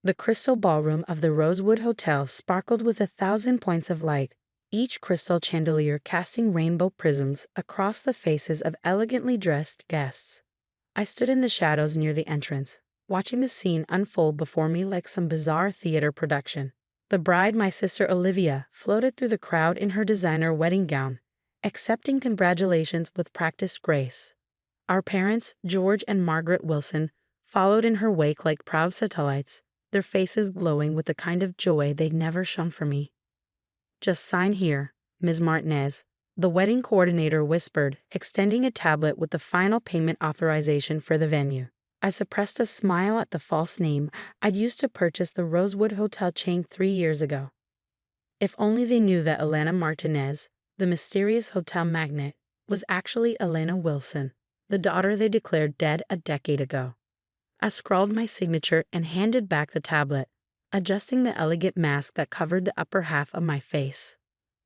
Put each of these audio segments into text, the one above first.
The crystal ballroom of the Rosewood Hotel sparkled with 1,000 points of light, each crystal chandelier casting rainbow prisms across the faces of elegantly dressed guests. I stood in the shadows near the entrance, watching the scene unfold before me like some bizarre theater production. The bride, my sister Olivia, floated through the crowd in her designer wedding gown, accepting congratulations with practiced grace. Our parents, George and Margaret Wilson, followed in her wake like proud satellites, their faces glowing with the kind of joy they'd never shown for me. "Just sign here, Ms. Martinez," the wedding coordinator whispered, extending a tablet with the final payment authorization for the venue. I suppressed a smile at the false name I'd used to purchase the Rosewood Hotel chain 3 years ago. If only they knew that Elena Martinez, the mysterious hotel magnate, was actually Elena Wilson, the daughter they declared dead a decade ago. I scrawled my signature and handed back the tablet, adjusting the elegant mask that covered the upper half of my face.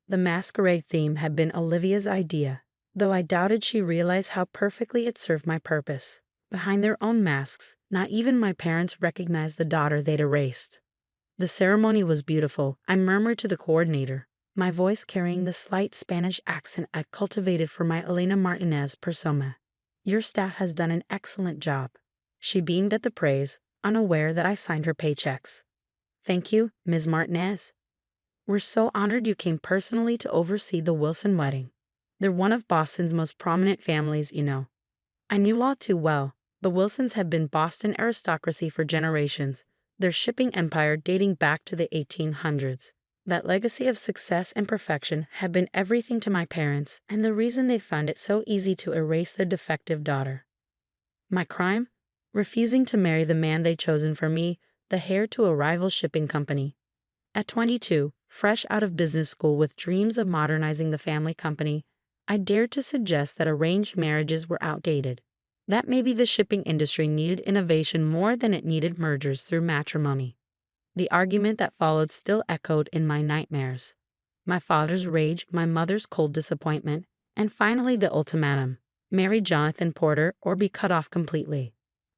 The masquerade theme had been Olivia's idea, though I doubted she realized how perfectly it served my purpose. Behind their own masks, not even my parents recognized the daughter they'd erased. The ceremony was beautiful, I murmured to the coordinator, my voice carrying the slight Spanish accent I cultivated for my Elena Martinez persona. "Your staff has done an excellent job." She beamed at the praise, unaware that I signed her paychecks. "Thank you, Ms. Martinez. We're so honored you came personally to oversee the Wilson wedding. They're one of Boston's most prominent families, you know." I knew all too well. The Wilsons had been Boston aristocracy for generations, their shipping empire dating back to the 1800s. That legacy of success and perfection had been everything to my parents, and the reason they found it so easy to erase their defective daughter. My crime? Refusing to marry the man they'd chosen for me, the heir to a rival shipping company. At 22, fresh out of business school with dreams of modernizing the family company, I dared to suggest that arranged marriages were outdated. That maybe the shipping industry needed innovation more than it needed mergers through matrimony. The argument that followed still echoed in my nightmares. My father's rage, my mother's cold disappointment, and finally the ultimatum: marry Jonathan Porter or be cut off completely.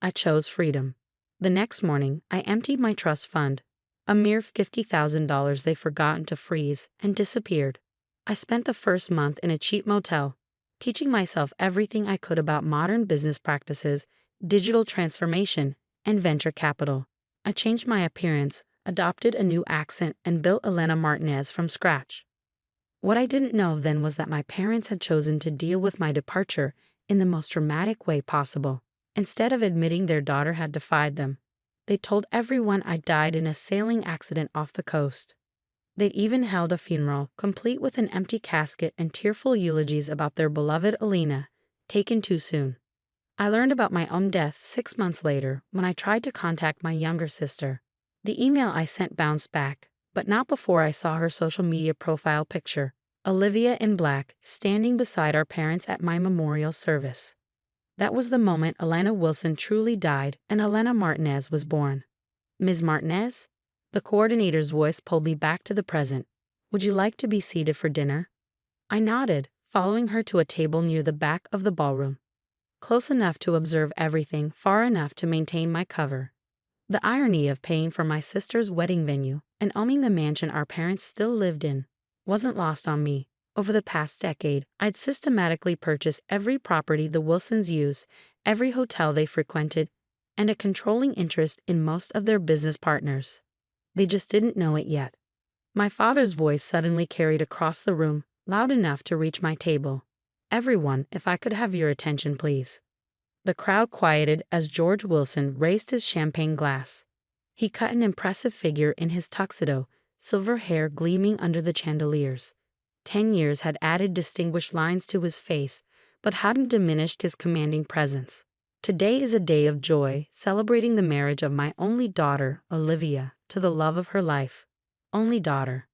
I chose freedom. The next morning, I emptied my trust fund, a mere $50,000 they'd forgotten to freeze, and disappeared. I spent the first month in a cheap motel, teaching myself everything I could about modern business practices, digital transformation, and venture capital. I changed my appearance, adopted a new accent, and built Elena Martinez from scratch. What I didn't know then was that my parents had chosen to deal with my departure in the most dramatic way possible. Instead of admitting their daughter had defied them, they told everyone I died in a sailing accident off the coast. They even held a funeral, complete with an empty casket and tearful eulogies about their beloved Elena, taken too soon. I learned about my own death 6 months later when I tried to contact my younger sister. The email I sent bounced back, but not before I saw her social media profile picture, Olivia in black, standing beside our parents at my memorial service. That was the moment Elena Wilson truly died and Elena Martinez was born. "Ms. Martinez?" The coordinator's voice pulled me back to the present. "Would you like to be seated for dinner?" I nodded, following her to a table near the back of the ballroom. Close enough to observe everything, far enough to maintain my cover. The irony of paying for my sister's wedding venue and owning the mansion our parents still lived in wasn't lost on me. Over the past decade, I'd systematically purchased every property the Wilsons used, every hotel they frequented, and a controlling interest in most of their business partners. They just didn't know it yet. My father's voice suddenly carried across the room, loud enough to reach my table. "Everyone, if I could have your attention, please." The crowd quieted as George Wilson raised his champagne glass. He cut an impressive figure in his tuxedo, silver hair gleaming under the chandeliers. 10 years had added distinguished lines to his face, but hadn't diminished his commanding presence. "Today is a day of joy, celebrating the marriage of my only daughter, Olivia, to the love of her life." Only daughter.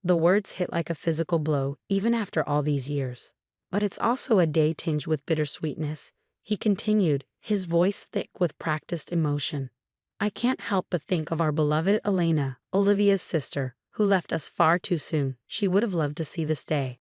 The words hit like a physical blow, even after all these years. "But it's also a day tinged with bittersweetness," he continued, his voice thick with practiced emotion. "I can't help but think of our beloved Elena, Olivia's sister, who left us far too soon. She would have loved to see this day."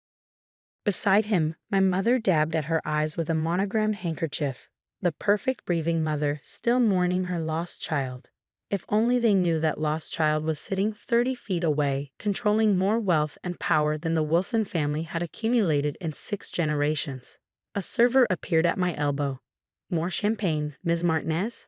Beside him, my mother dabbed at her eyes with a monogrammed handkerchief, the perfect breathing mother still mourning her lost child. If only they knew that lost child was sitting 30 feet away, controlling more wealth and power than the Wilson family had accumulated in 6 generations. A server appeared at my elbow. "More champagne, Ms. Martinez?"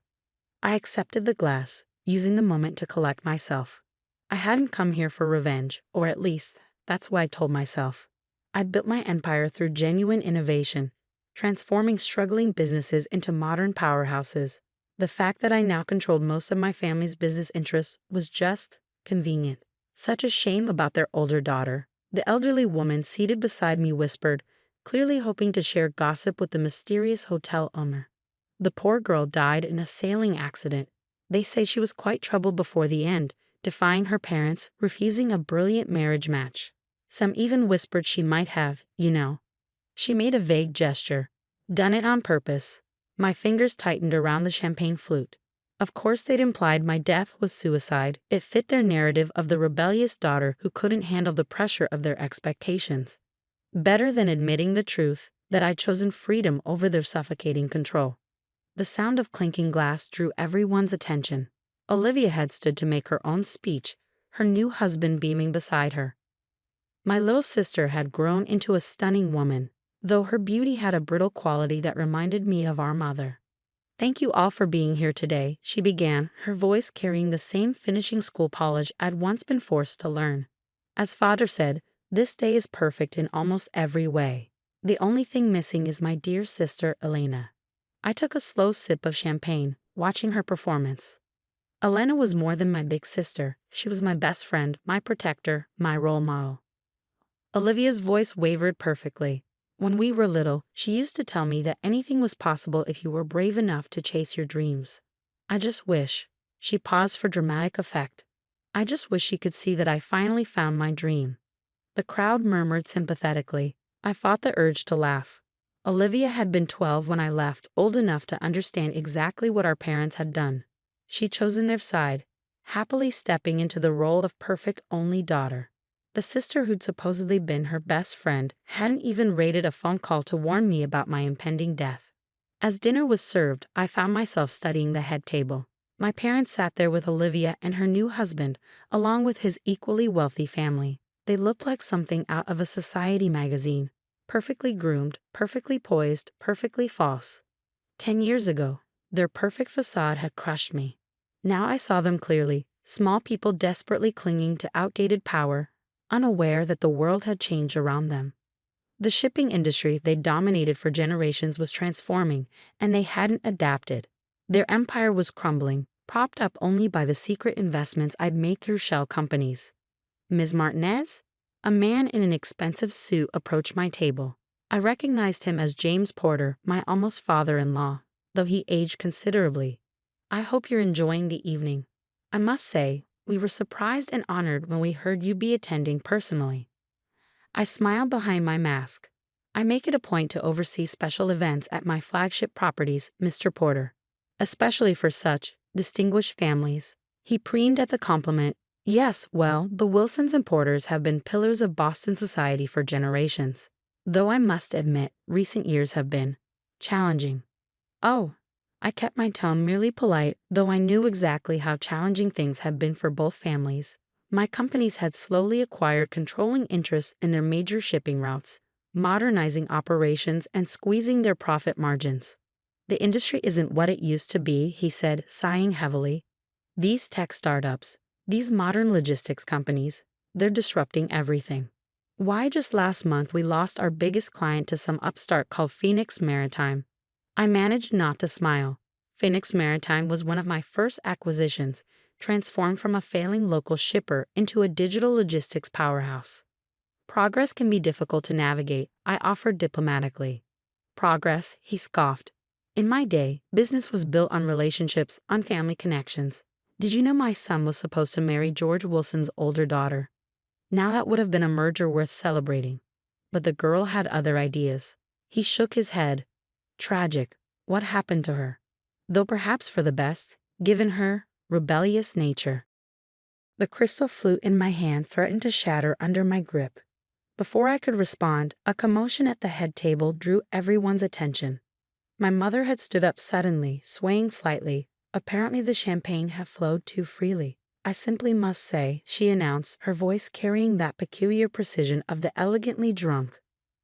I accepted the glass, using the moment to collect myself. I hadn't come here for revenge, or at least, that's what I told myself. I'd built my empire through genuine innovation, transforming struggling businesses into modern powerhouses. The fact that I now controlled most of my family's business interests was just convenient. Such a shame about their older daughter. The elderly woman seated beside me whispered, clearly hoping to share gossip with the mysterious hotel owner. "The poor girl died in a sailing accident. They say she was quite troubled before the end, defying her parents, refusing a brilliant marriage match. Some even whispered she might have, you know." She made a vague gesture. "Done it on purpose." My fingers tightened around the champagne flute. Of course they'd implied my death was suicide. It fit their narrative of the rebellious daughter who couldn't handle the pressure of their expectations. Better than admitting the truth, that I'd chosen freedom over their suffocating control. The sound of clinking glass drew everyone's attention. Olivia had stood to make her own speech, her new husband beaming beside her. My little sister had grown into a stunning woman, though her beauty had a brittle quality that reminded me of our mother. "Thank you all for being here today," she began, her voice carrying the same finishing school polish I'd once been forced to learn. "As Father said, this day is perfect in almost every way. The only thing missing is my dear sister, Elena." I took a slow sip of champagne, watching her performance. Elena was more than my big sister. She was my best friend, my protector, my role model. Olivia's voice wavered perfectly. "When we were little, she used to tell me that anything was possible if you were brave enough to chase your dreams. I just wish," she paused for dramatic effect, "I just wish she could see that I finally found my dream." The crowd murmured sympathetically. I fought the urge to laugh. Olivia had been 12 when I left, old enough to understand exactly what our parents had done. She'd chosen their side, happily stepping into the role of perfect only daughter. The sister who'd supposedly been her best friend hadn't even raided a phone call to warn me about my impending death. As dinner was served, I found myself studying the head table. My parents sat there with Olivia and her new husband, along with his equally wealthy family. They looked like something out of a society magazine. Perfectly groomed, perfectly poised, perfectly false. 10 years ago, their perfect facade had crushed me. Now I saw them clearly, small people desperately clinging to outdated power, unaware that the world had changed around them. The shipping industry they dominated for generations was transforming, and they hadn't adapted. Their empire was crumbling, propped up only by the secret investments I'd made through shell companies. "Ms. Martinez?" A man in an expensive suit approached my table. I recognized him as James Porter, my almost father-in-law, though he aged considerably. "I hope you're enjoying the evening. I must say, we were surprised and honored when we heard you'd be attending personally." I smiled behind my mask. "I make it a point to oversee special events at my flagship properties, Mr. Porter. Especially for such distinguished families." He preened at the compliment. "Yes, well, the Wilsons and Porters have been pillars of Boston society for generations. Though I must admit, recent years have been challenging." "Oh." I kept my tone merely polite, though I knew exactly how challenging things had been for both families. My companies had slowly acquired controlling interests in their major shipping routes, modernizing operations and squeezing their profit margins. "The industry isn't what it used to be," he said, sighing heavily. "These tech startups, these modern logistics companies, they're disrupting everything. Why, just last month we lost our biggest client to some upstart called Phoenix Maritime." I managed not to smile. Phoenix Maritime was one of my first acquisitions, transformed from a failing local shipper into a digital logistics powerhouse. "Progress can be difficult to navigate," I offered diplomatically. "Progress," he scoffed. "In my day, business was built on relationships, on family connections. Did you know my son was supposed to marry George Wilson's older daughter? Now that would have been a merger worth celebrating. But the girl had other ideas." He shook his head. "Tragic. What happened to her? Though perhaps for the best, given her rebellious nature." The crystal flute in my hand threatened to shatter under my grip. Before I could respond, a commotion at the head table drew everyone's attention. My mother had stood up suddenly, swaying slightly, Apparently the champagne had flowed too freely. I simply must say, she announced, her voice carrying that peculiar precision of the elegantly drunk.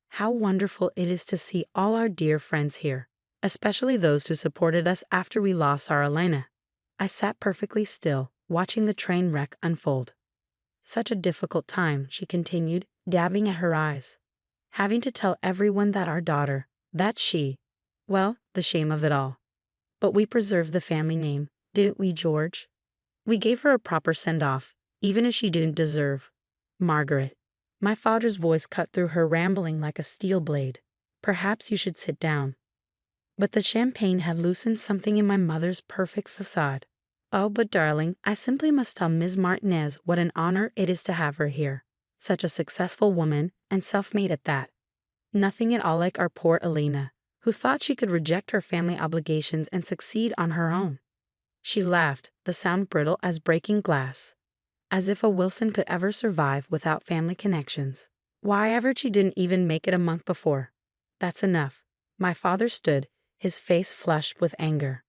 How wonderful it is to see all our dear friends here, especially those who supported us after we lost our Elena. I sat perfectly still, watching the train wreck unfold. Such a difficult time, she continued, dabbing at her eyes. Having to tell everyone that our daughter, that she, well, the shame of it all. But we preserved the family name, didn't we, George? We gave her a proper send-off, even if she didn't deserve. Margaret. My father's voice cut through her rambling like a steel blade. Perhaps you should sit down. But the champagne had loosened something in my mother's perfect facade. Oh, but darling, I simply must tell Ms. Martinez what an honor it is to have her here. Such a successful woman, and self-made at that. Nothing at all like our poor Elena, who thought she could reject her family obligations and succeed on her own. She laughed, the sound brittle as breaking glass. As if a Wilson could ever survive without family connections. Why ever she didn't even make it a month before. That's enough. My father stood, his face flushed with anger.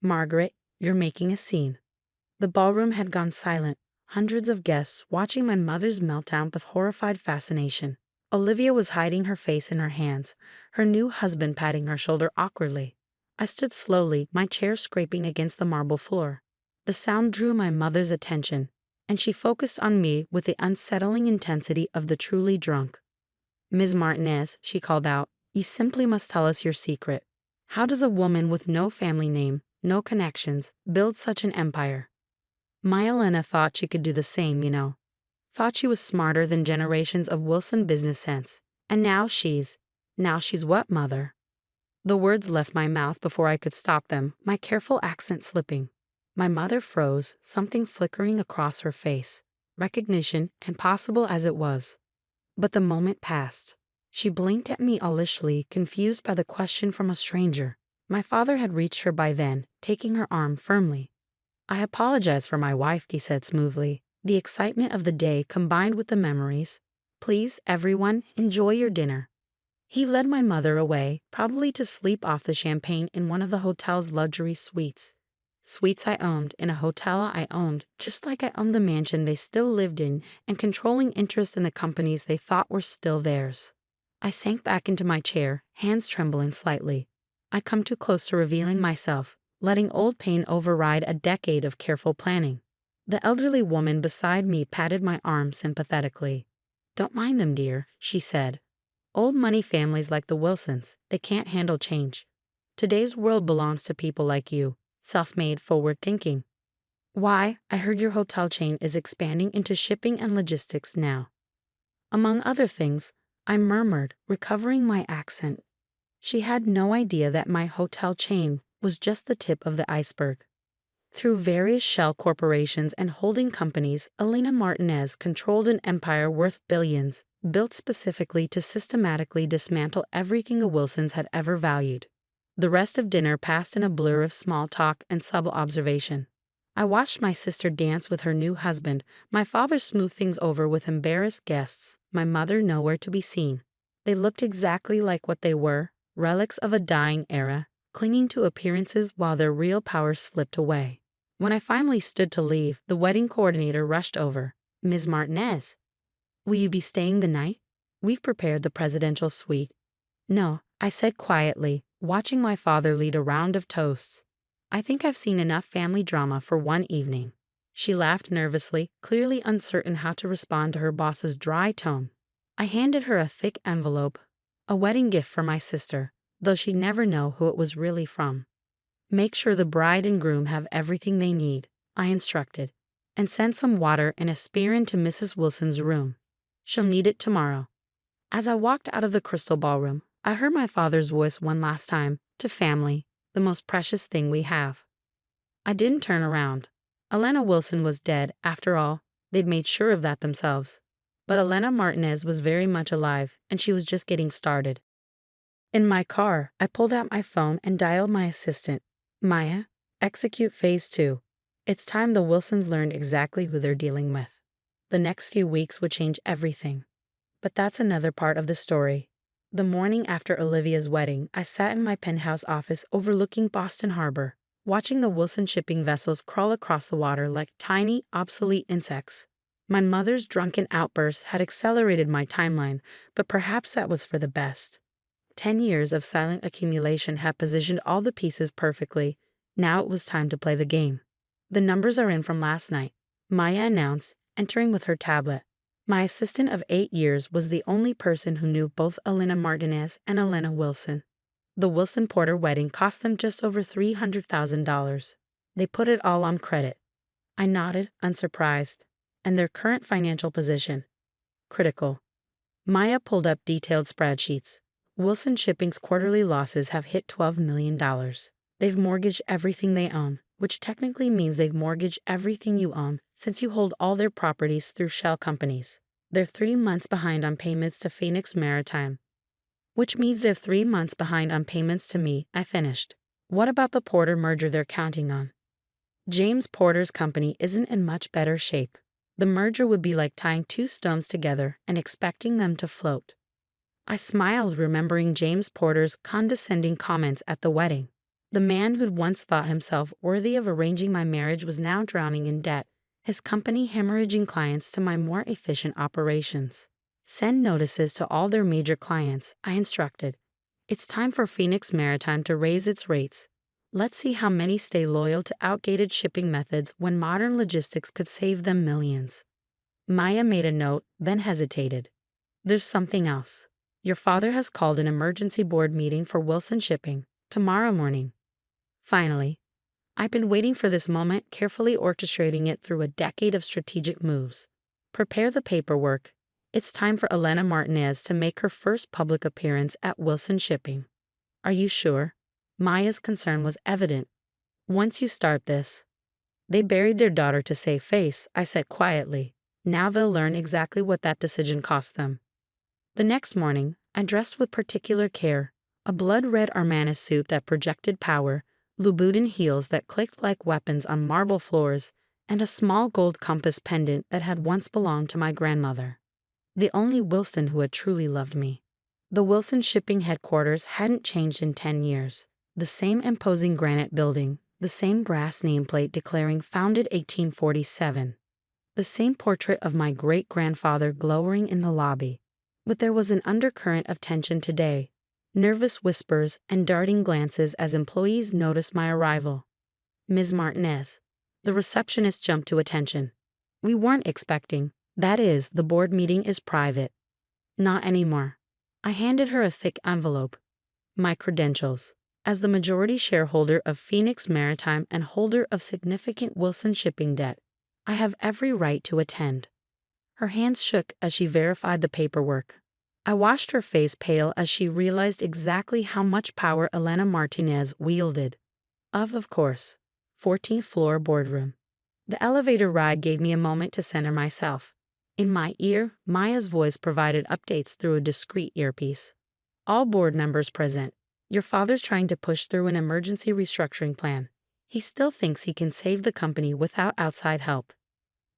Margaret, you're making a scene. The ballroom had gone silent, hundreds of guests watching my mother's meltdown with horrified fascination. Olivia was hiding her face in her hands, her new husband patting her shoulder awkwardly. I stood slowly, my chair scraping against the marble floor. The sound drew my mother's attention, and she focused on me with the unsettling intensity of the truly drunk. Ms. Martinez, she called out, you simply must tell us your secret. How does a woman with no family name, no connections, build such an empire? My Elena thought she could do the same, you know. Thought she was smarter than generations of Wilson business sense. And now she's what, mother? The words left my mouth before I could stop them, my careful accent slipping. My mother froze, something flickering across her face, recognition impossible as it was. But the moment passed. She blinked at me owlishly, confused by the question from a stranger. My father had reached her by then, taking her arm firmly. I apologize for my wife, he said smoothly, the excitement of the day combined with the memories. Please, everyone, enjoy your dinner. He led my mother away, probably to sleep off the champagne in one of the hotel's luxury suites. Suites I owned in a hotel I owned, just like I owned the mansion they still lived in and controlling interest in the companies they thought were still theirs. I sank back into my chair, hands trembling slightly. I come too close to revealing myself, letting old pain override a decade of careful planning. The elderly woman beside me patted my arm sympathetically. Don't mind them, dear, she said. Old money families like the Wilsons, they can't handle change. Today's world belongs to people like you, self-made, forward-thinking. Why, I heard your hotel chain is expanding into shipping and logistics now. Among other things, I murmured, recovering my accent. She had no idea that my hotel chain was just the tip of the iceberg. Through various shell corporations and holding companies, Elena Martinez controlled an empire worth billions, built specifically to systematically dismantle everything the Wilsons had ever valued. The rest of dinner passed in a blur of small talk and subtle observation. I watched my sister dance with her new husband, my father smooth things over with embarrassed guests, my mother nowhere to be seen. They looked exactly like what they were, relics of a dying era, clinging to appearances while their real power slipped away. When I finally stood to leave, the wedding coordinator rushed over. Ms. Martinez, will you be staying the night? We've prepared the presidential suite. No, I said quietly, watching my father lead a round of toasts. I think I've seen enough family drama for one evening. She laughed nervously, clearly uncertain how to respond to her boss's dry tone. I handed her a thick envelope, a wedding gift for my sister, though she'd never know who it was really from. Make sure the bride and groom have everything they need, I instructed, and send some water and a spear into Mrs. Wilson's room. She'll need it tomorrow. As I walked out of the crystal ballroom, I heard my father's voice one last time, to family, the most precious thing we have. I didn't turn around. Elena Wilson was dead, after all, they'd made sure of that themselves. But Elena Martinez was very much alive, and she was just getting started. In my car, I pulled out my phone and dialed my assistant. Maya, execute phase 2. It's time the Wilsons learned exactly who they're dealing with. The next few weeks would change everything. But that's another part of the story. The morning after Olivia's wedding, I sat in my penthouse office overlooking Boston Harbor. watching the Wilson shipping vessels crawl across the water like tiny, obsolete insects. My mother's drunken outburst had accelerated my timeline, but perhaps that was for the best. 10 years of silent accumulation had positioned all the pieces perfectly. Now it was time to play the game. The numbers are in from last night, Maya announced, entering with her tablet. My assistant of 8 years was the only person who knew both Elena Martinez and Elena Wilson. The Wilson Porter wedding cost them just over $300,000. They put it all on credit. I nodded, unsurprised. And their current financial position? Critical. Maya pulled up detailed spreadsheets. Wilson Shipping's quarterly losses have hit $12 million. They've mortgaged everything they own, which technically means they've mortgaged everything you own since you hold all their properties through shell companies. They're 3 months behind on payments to Phoenix Maritime, which means they're 3 months behind on payments to me. I finished. What about the Porter merger they're counting on? James Porter's company isn't in much better shape. The merger would be like tying 2 stones together and expecting them to float. I smiled, remembering James Porter's condescending comments at the wedding. The man who'd once thought himself worthy of arranging my marriage was now drowning in debt, his company hemorrhaging clients to my more efficient operations. Send notices to all their major clients, I instructed. It's time for Phoenix Maritime to raise its rates. Let's see how many stay loyal to outdated shipping methods when modern logistics could save them millions. Maya made a note, then hesitated. There's something else. Your father has called an emergency board meeting for Wilson Shipping tomorrow morning. Finally, I've been waiting for this moment, carefully orchestrating it through a decade of strategic moves. Prepare the paperwork. It's time for Elena Martinez to make her first public appearance at Wilson Shipping. Are you sure? Maya's concern was evident. Once you start this. They buried their daughter to save face, I said quietly. Now they'll learn exactly what that decision cost them. The next morning, I dressed with particular care, a blood-red Armani suit that projected power, Louboutin heels that clicked like weapons on marble floors, and a small gold compass pendant that had once belonged to my grandmother. The only Wilson who had truly loved me. The Wilson Shipping headquarters hadn't changed in 10 years. The same imposing granite building, the same brass nameplate declaring founded 1847. The same portrait of my great-grandfather glowering in the lobby. But there was an undercurrent of tension today, nervous whispers and darting glances as employees noticed my arrival. Ms. Martinez. The receptionist jumped to attention. We weren't expecting. That is, the board meeting is private. Not anymore. I handed her a thick envelope. My credentials. As the majority shareholder of Phoenix Maritime and holder of significant Wilson Shipping debt, I have every right to attend. Her hands shook as she verified the paperwork. I watched her face pale as she realized exactly how much power Elena Martinez wielded. Of course. 14th floor boardroom. The elevator ride gave me a moment to center myself. In my ear, Maya's voice provided updates through a discreet earpiece. All board members present. Your father's trying to push through an emergency restructuring plan. He still thinks he can save the company without outside help.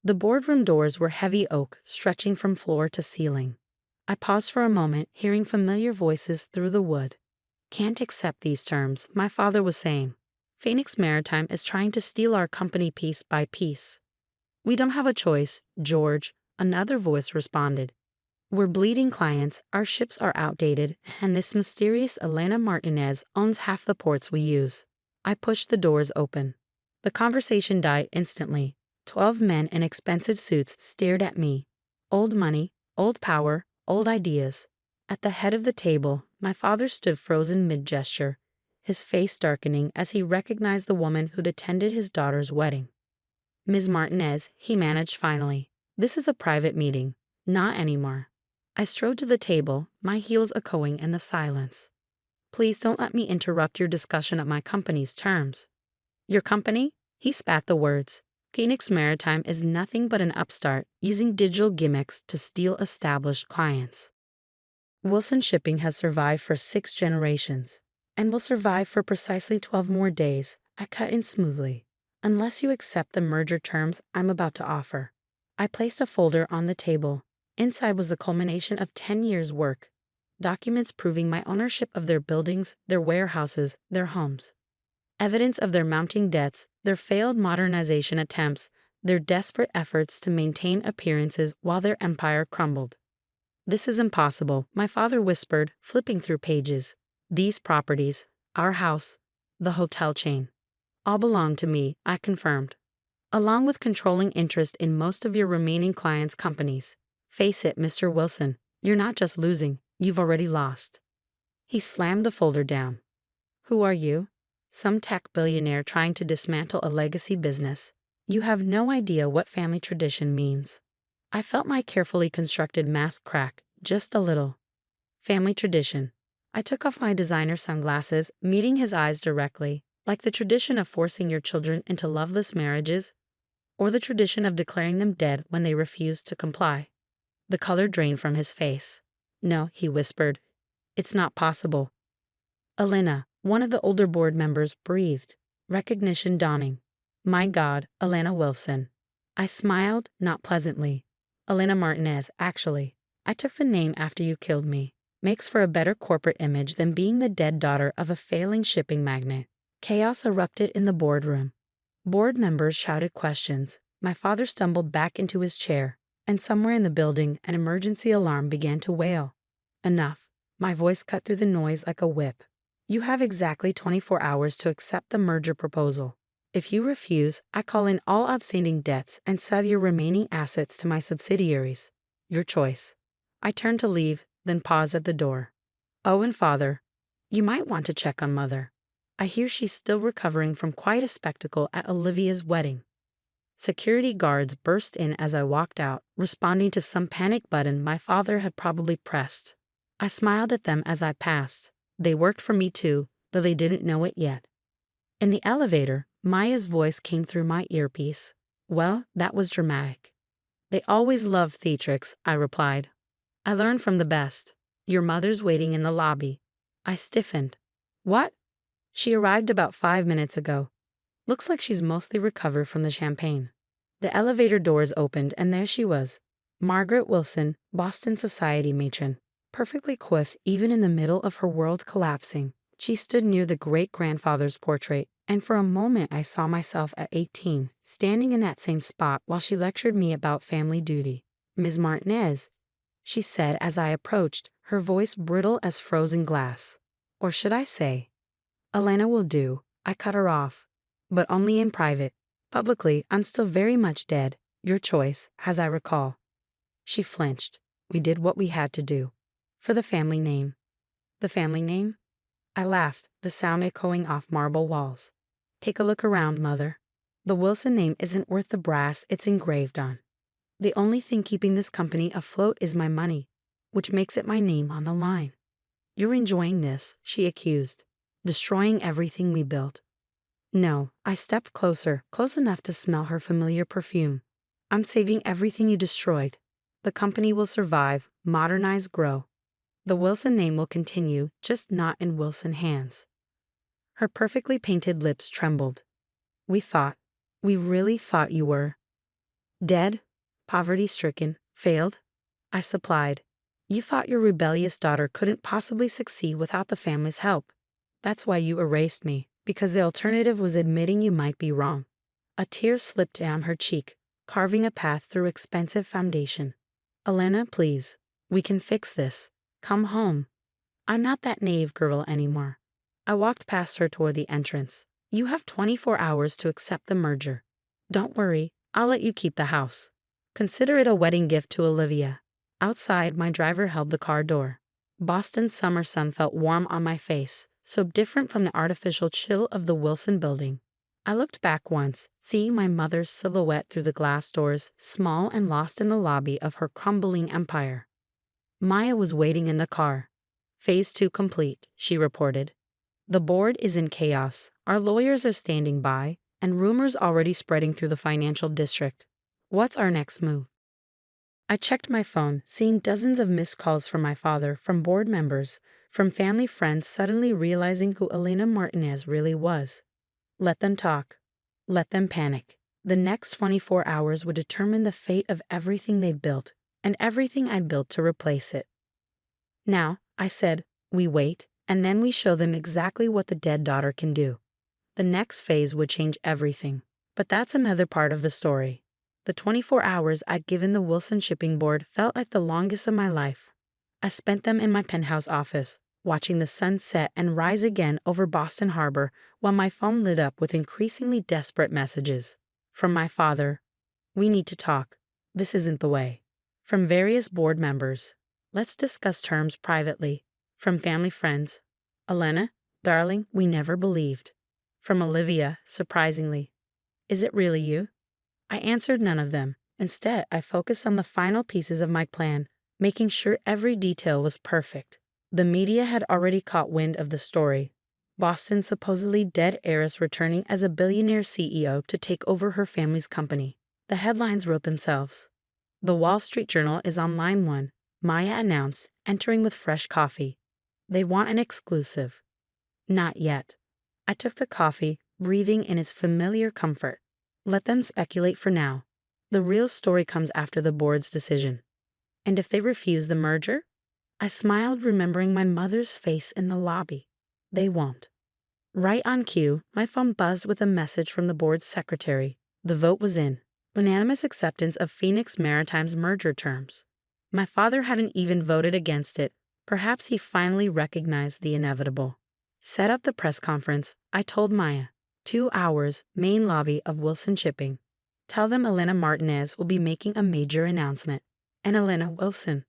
The boardroom doors were heavy oak, stretching from floor to ceiling. I paused for a moment, hearing familiar voices through the wood. Can't accept these terms, my father was saying. Phoenix Maritime is trying to steal our company piece by piece. We don't have a choice, George, another voice responded. We're bleeding clients, our ships are outdated, and this mysterious Elena Martinez owns half the ports we use. I pushed the doors open. The conversation died instantly. 12 men in expensive suits stared at me. Old money, old power, old ideas. At the head of the table, my father stood frozen mid-gesture, his face darkening as he recognized the woman who'd attended his daughter's wedding. Ms. Martinez, he managed finally. This is a private meeting. Not anymore. I strode to the table, my heels echoing in the silence. Please don't let me interrupt your discussion of my company's terms. Your company? He spat the words. Phoenix Maritime is nothing but an upstart using digital gimmicks to steal established clients. Wilson Shipping has survived for 6 generations, and will survive for precisely 12 more days. I cut in smoothly. Unless you accept the merger terms I'm about to offer. I placed a folder on the table. Inside was the culmination of 10 years' work. Documents proving my ownership of their buildings, their warehouses, their homes. Evidence of their mounting debts, their failed modernization attempts, their desperate efforts to maintain appearances while their empire crumbled. "This is impossible," my father whispered, flipping through pages. "These properties, our house, the hotel chain, all belong to me," I confirmed, "along with controlling interest in most of your remaining clients' companies. Face it, Mr. Wilson, you're not just losing, you've already lost." He slammed the folder down. "Who are you? Some tech billionaire trying to dismantle a legacy business. You have no idea what family tradition means." I felt my carefully constructed mask crack, just a little. Family tradition. I took off my designer sunglasses, meeting his eyes directly, like the tradition of forcing your children into loveless marriages, or the tradition of declaring them dead when they refuse to comply. The color drained from his face. "No," he whispered. "It's not possible." Elena, one of the older board members, breathed, recognition dawning. "My God, Elena Wilson." I smiled, not pleasantly. "Elena Martinez, actually. I took the name after you killed me. Makes for a better corporate image than being the dead daughter of a failing shipping magnate." Chaos erupted in the boardroom. Board members shouted questions. My father stumbled back into his chair, and somewhere in the building, an emergency alarm began to wail. "Enough." My voice cut through the noise like a whip. "You have exactly 24 hours to accept the merger proposal. If you refuse, I call in all outstanding debts and sell your remaining assets to my subsidiaries. Your choice." I turned to leave, then paused at the door. "Oh, and father, you might want to check on mother. I hear she's still recovering from quite a spectacle at Olivia's wedding." Security guards burst in as I walked out, responding to some panic button my father had probably pressed. I smiled at them as I passed. They worked for me too, though they didn't know it yet. In the elevator, Maya's voice came through my earpiece. "Well, that was dramatic." "They always love theatrics," I replied. "I learned from the best. Your mother's waiting in the lobby." I stiffened. "What?" "She arrived about 5 minutes ago. Looks like she's mostly recovered from the champagne." The elevator doors opened, and there she was. Margaret Wilson, Boston society matron. Perfectly coiffed even in the middle of her world collapsing. She stood near the great-grandfather's portrait, and for a moment I saw myself at 18, standing in that same spot while she lectured me about family duty. "Ms. Martinez," she said as I approached, her voice brittle as frozen glass. Or should I say, "Elena will do." I cut her off. "But only in private. Publicly, I'm still very much dead. Your choice, as I recall." She flinched. "We did what we had to do. For the family name." "The family name?" I laughed, the sound echoing off marble walls. "Take a look around, mother. The Wilson name isn't worth the brass it's engraved on. The only thing keeping this company afloat is my money, which makes it my name on the line. You're enjoying this," she accused, "destroying everything we built." "No." I stepped closer, close enough to smell her familiar perfume. "I'm saving everything you destroyed. The company will survive, modernize, grow. The Wilson name will continue, just not in Wilson hands." Her perfectly painted lips trembled. We really thought you were dead, poverty-stricken, failed." I supplied. "You thought your rebellious daughter couldn't possibly succeed without the family's help. That's why you erased me, because the alternative was admitting you might be wrong." A tear slipped down her cheek, carving a path through expensive foundation. "Elena, please. We can fix this. Come home." I'm not that naive girl anymore. I walked past her toward the entrance. "You have 24 hours to accept the merger. Don't worry, I'll let you keep the house. Consider it a wedding gift to Olivia." Outside, my driver held the car door. Boston's summer sun felt warm on my face, so different from the artificial chill of the Wilson building. I looked back once, seeing my mother's silhouette through the glass doors, small and lost in the lobby of her crumbling empire. Maya was waiting in the car. "Phase 2 complete," she reported. "The board is in chaos, our lawyers are standing by, and rumors already spreading through the financial district. What's our next move?" I checked my phone, seeing dozens of missed calls from my father, from board members, from family friends suddenly realizing who Elena Martinez really was. Let them talk. Let them panic. The next 24 hours would determine the fate of everything they built, and everything I built to replace it. Now, I said, we wait, and then we show them exactly what the dead daughter can do. The next phase would change everything. But that's another part of the story. The 24 hours I'd given the Wilson Shipping Board felt like the longest of my life. I spent them in my penthouse office, watching the sun set and rise again over Boston Harbor while my phone lit up with increasingly desperate messages. From my father, "We need to talk. This isn't the way." From various board members, "Let's discuss terms privately." From family friends, "Elena, darling, we never believed." From Olivia, surprisingly, "Is it really you?" I answered none of them. Instead, I focused on the final pieces of my plan, making sure every detail was perfect. The media had already caught wind of the story. Boston's supposedly dead heiress returning as a billionaire CEO to take over her family's company. The headlines wrote themselves. The Wall Street Journal is on line 1, Maya announced, entering with fresh coffee. They want an exclusive. Not yet. I took the coffee, breathing in its familiar comfort. Let them speculate for now. The real story comes after the board's decision. And if they refuse the merger? I smiled, remembering my mother's face in the lobby. They won't. Right on cue, my phone buzzed with a message from the board's secretary. The vote was in. Unanimous acceptance of Phoenix Maritime's merger terms. My father hadn't even voted against it. Perhaps he finally recognized the inevitable. Set up the press conference, I told Maya. 2 hours, main lobby of Wilson Shipping. Tell them Elena Martinez will be making a major announcement. And Elena Wilson.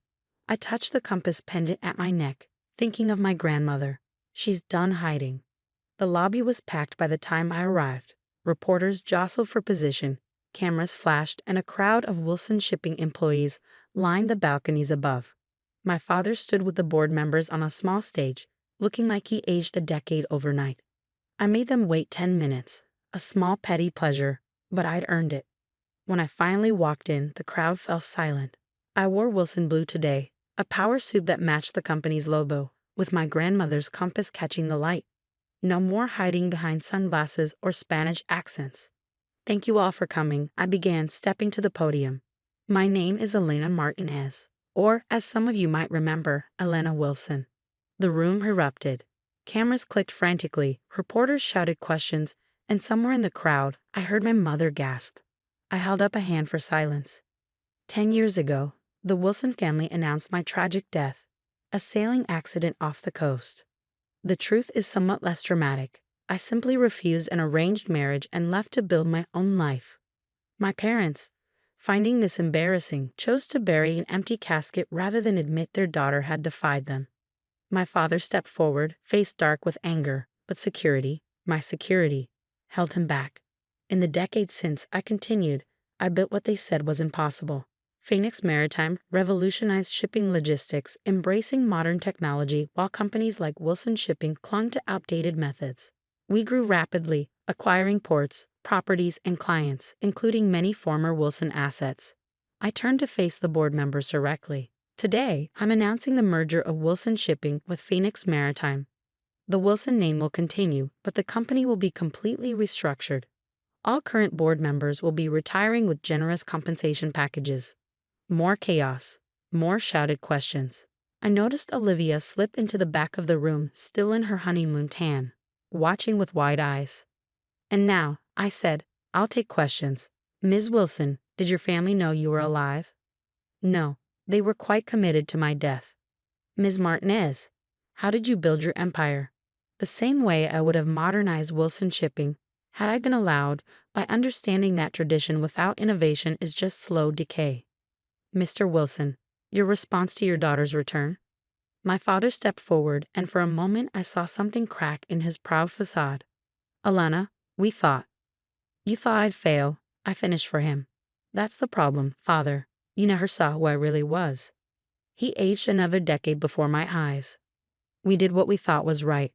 I touched the compass pendant at my neck, thinking of my grandmother. She's done hiding. The lobby was packed by the time I arrived. Reporters jostled for position, cameras flashed, and a crowd of Wilson Shipping employees lined the balconies above. My father stood with the board members on a small stage, looking like he aged a decade overnight. I made them wait 10 minutes, a small petty pleasure, but I'd earned it. When I finally walked in, the crowd fell silent. I wore Wilson blue today, a power suit that matched the company's logo, with my grandmother's compass catching the light. No more hiding behind sunglasses or Spanish accents. "Thank you all for coming," I began, stepping to the podium. "My name is Elena Martinez, or, as some of you might remember, Elena Wilson." The room erupted. Cameras clicked frantically, reporters shouted questions, and somewhere in the crowd, I heard my mother gasp. I held up a hand for silence. 10 years ago, the Wilson family announced my tragic death, a sailing accident off the coast. The truth is somewhat less dramatic. I simply refused an arranged marriage and left to build my own life. My parents, finding this embarrassing, chose to bury an empty casket rather than admit their daughter had defied them. My father stepped forward, face dark with anger, but security, my security, held him back. In the decades since, I continued. I built what they said was impossible. Phoenix Maritime revolutionized shipping logistics, embracing modern technology while companies like Wilson Shipping clung to outdated methods. We grew rapidly, acquiring ports, properties, and clients, including many former Wilson assets. I turned to face the board members directly. Today, I'm announcing the merger of Wilson Shipping with Phoenix Maritime. The Wilson name will continue, but the company will be completely restructured. All current board members will be retiring with generous compensation packages. More chaos, more shouted questions. I noticed Olivia slip into the back of the room, still in her honeymoon tan, watching with wide eyes. "And now," I said, "I'll take questions. Ms. Wilson, did your family know you were alive?" "No. They were quite committed to my death." "Ms. Martinez, how did you build your empire?" "The same way I would have modernized Wilson Shipping, had I been allowed, by understanding that tradition without innovation is just slow decay." "Mr. Wilson, your response to your daughter's return?" My father stepped forward, and for a moment I saw something crack in his proud facade. "Elena, we thought. You thought I'd fail." I finished for him. "That's the problem, father. You never saw who I really was." He aged another decade before my eyes. "We did what we thought was right."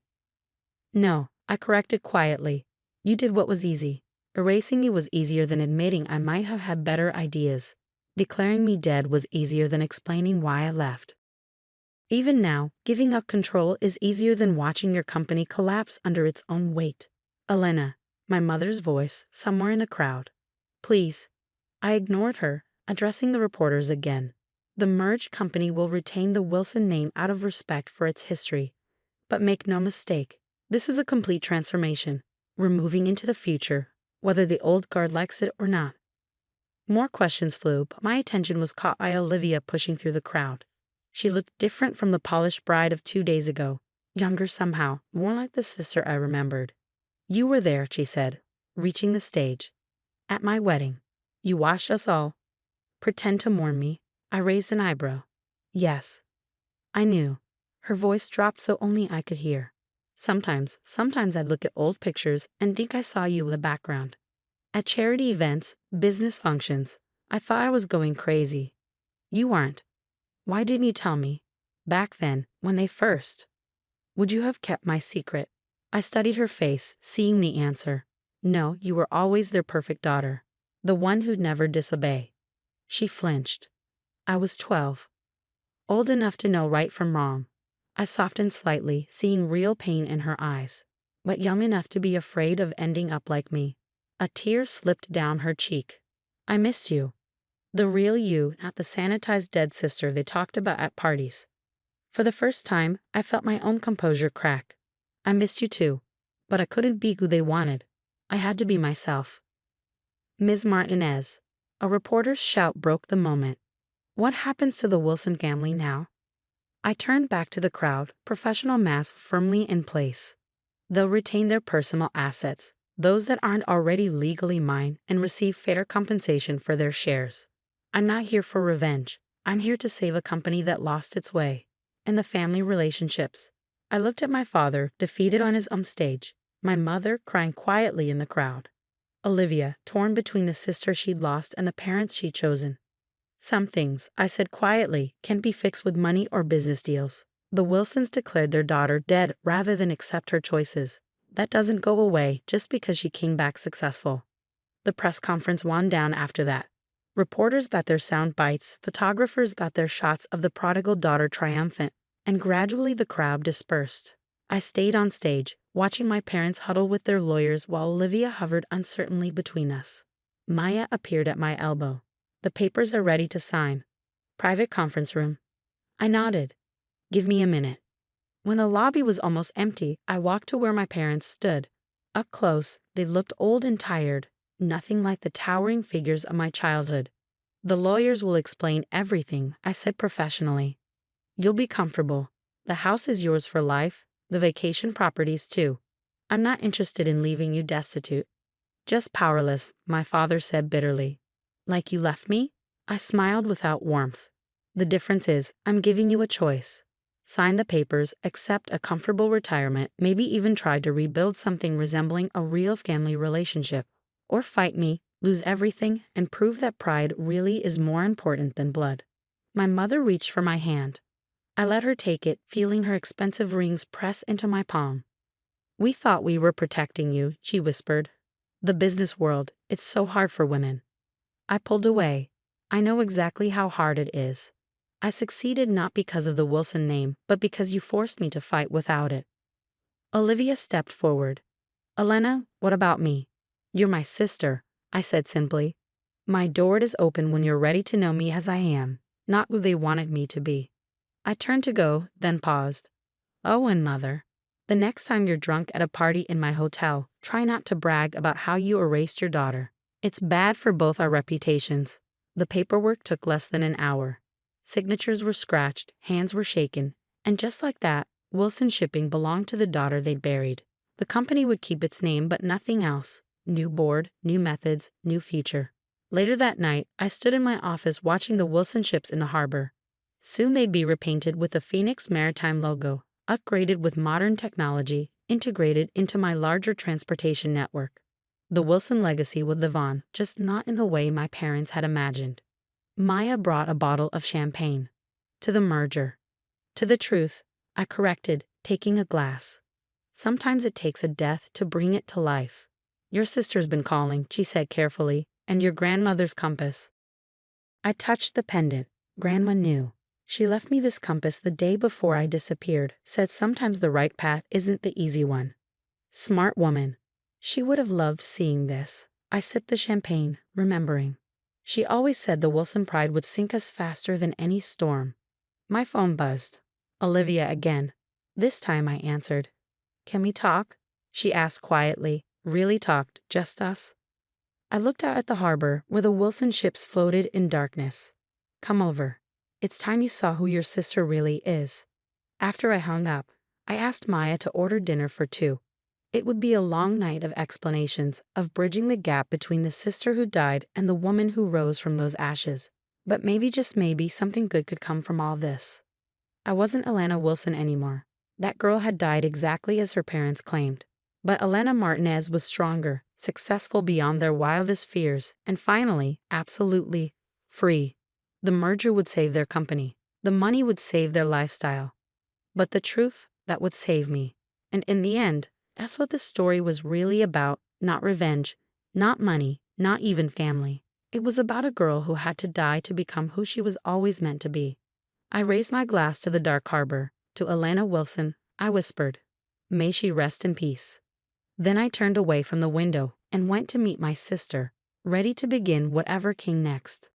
"No," I corrected quietly. "You did what was easy. Erasing you was easier than admitting I might have had better ideas. Declaring me dead was easier than explaining why I left. Even now, giving up control is easier than watching your company collapse under its own weight." "Elena," my mother's voice, somewhere in the crowd. "Please." I ignored her, addressing the reporters again. "The merged company will retain the Wilson name out of respect for its history. But make no mistake, this is a complete transformation. We're moving into the future, whether the old guard likes it or not. More questions flew, but my attention was caught by Olivia pushing through the crowd. She looked different from the polished bride of 2 days ago, younger somehow, more like the sister I remembered. You were there, she said, reaching the stage. At my wedding. You watched us all. Pretend to mourn me. I raised an eyebrow. Yes. I knew. Her voice dropped so only I could hear. Sometimes I'd look at old pictures and think I saw you in the background. At charity events, business functions, I thought I was going crazy. You aren't. Why didn't you tell me? Back then, when they first. Would you have kept my secret? I studied her face, seeing the answer. No, you were always their perfect daughter. The one who'd never disobey. She flinched. I was 12. Old enough to know right from wrong. I softened slightly, seeing real pain in her eyes. But young enough to be afraid of ending up like me. A tear slipped down her cheek. I missed you. The real you, not the sanitized dead sister they talked about at parties. For the first time, I felt my own composure crack. I missed you too, but I couldn't be who they wanted. I had to be myself. Ms. Martinez. A reporter's shout broke the moment. What happens to the Wilson family now? I turned back to the crowd, professional mask firmly in place. They'll retain their personal assets, those that aren't already legally mine, and receive fair compensation for their shares. I'm not here for revenge. I'm here to save a company that lost its way. And the family relationships. I looked at my father, defeated on his stage, my mother crying quietly in the crowd. Olivia, torn between the sister she'd lost and the parents she'd chosen. Some things, I said quietly, can't be fixed with money or business deals. The Wilsons declared their daughter dead rather than accept her choices. That doesn't go away just because she came back successful. The press conference wound down after that. Reporters got their sound bites, photographers got their shots of the prodigal daughter triumphant, and gradually the crowd dispersed. I stayed on stage, watching my parents huddle with their lawyers while Olivia hovered uncertainly between us. Maya appeared at my elbow. The papers are ready to sign. Private conference room. I nodded. Give me a minute. When the lobby was almost empty, I walked to where my parents stood. Up close, they looked old and tired, nothing like the towering figures of my childhood. The lawyers will explain everything, I said professionally. You'll be comfortable. The house is yours for life, the vacation properties too. I'm not interested in leaving you destitute. Just powerless, my father said bitterly. Like you left me? I smiled without warmth. The difference is, I'm giving you a choice. Sign the papers, accept a comfortable retirement, maybe even try to rebuild something resembling a real family relationship. Or fight me, lose everything, and prove that pride really is more important than blood. My mother reached for my hand. I let her take it, feeling her expensive rings press into my palm. We thought we were protecting you, she whispered. The business world, it's so hard for women. I pulled away. I know exactly how hard it is. I succeeded not because of the Wilson name, but because you forced me to fight without it. Olivia stepped forward. Elena, what about me? You're my sister, I said simply. My door is open when you're ready to know me as I am, not who they wanted me to be. I turned to go, then paused. Oh, and mother, the next time you're drunk at a party in my hotel, try not to brag about how you erased your daughter. It's bad for both our reputations. The paperwork took less than an hour. Signatures were scratched, hands were shaken, and just like that, Wilson Shipping belonged to the daughter they'd buried. The company would keep its name but nothing else. New board, new methods, new future. Later that night, I stood in my office watching the Wilson ships in the harbor. Soon they'd be repainted with the Phoenix Maritime logo, upgraded with modern technology, integrated into my larger transportation network. The Wilson legacy would live on, just not in the way my parents had imagined. Maya brought a bottle of champagne. To the merger. To the truth, I corrected, taking a glass. Sometimes it takes a death to bring it to life. Your sister's been calling, she said carefully, and your grandmother's compass. I touched the pendant. Grandma knew. She left me this compass the day before I disappeared, said sometimes the right path isn't the easy one. Smart woman. She would have loved seeing this. I sipped the champagne, remembering. She always said the Wilson pride would sink us faster than any storm. My phone buzzed. Olivia again. This time I answered. Can we talk? She asked quietly, Really talked, just us? I looked out at the harbor where the Wilson ships floated in darkness. Come over. It's time you saw who your sister really is. After I hung up, I asked Maya to order dinner for two. It would be a long night of explanations, of bridging the gap between the sister who died and the woman who rose from those ashes. But maybe, just maybe, something good could come from all this. I wasn't Alana Wilson anymore. That girl had died exactly as her parents claimed. But Elena Martinez was stronger, successful beyond their wildest fears, and finally, absolutely free. The merger would save their company. The money would save their lifestyle. But the truth, that would save me. And in the end, that's what this story was really about. Not revenge, not money, not even family. It was about a girl who had to die to become who she was always meant to be. I raised my glass to the dark harbor. To Alana Wilson, I whispered, "May she rest in peace." Then I turned away from the window and went to meet my sister, ready to begin whatever came next.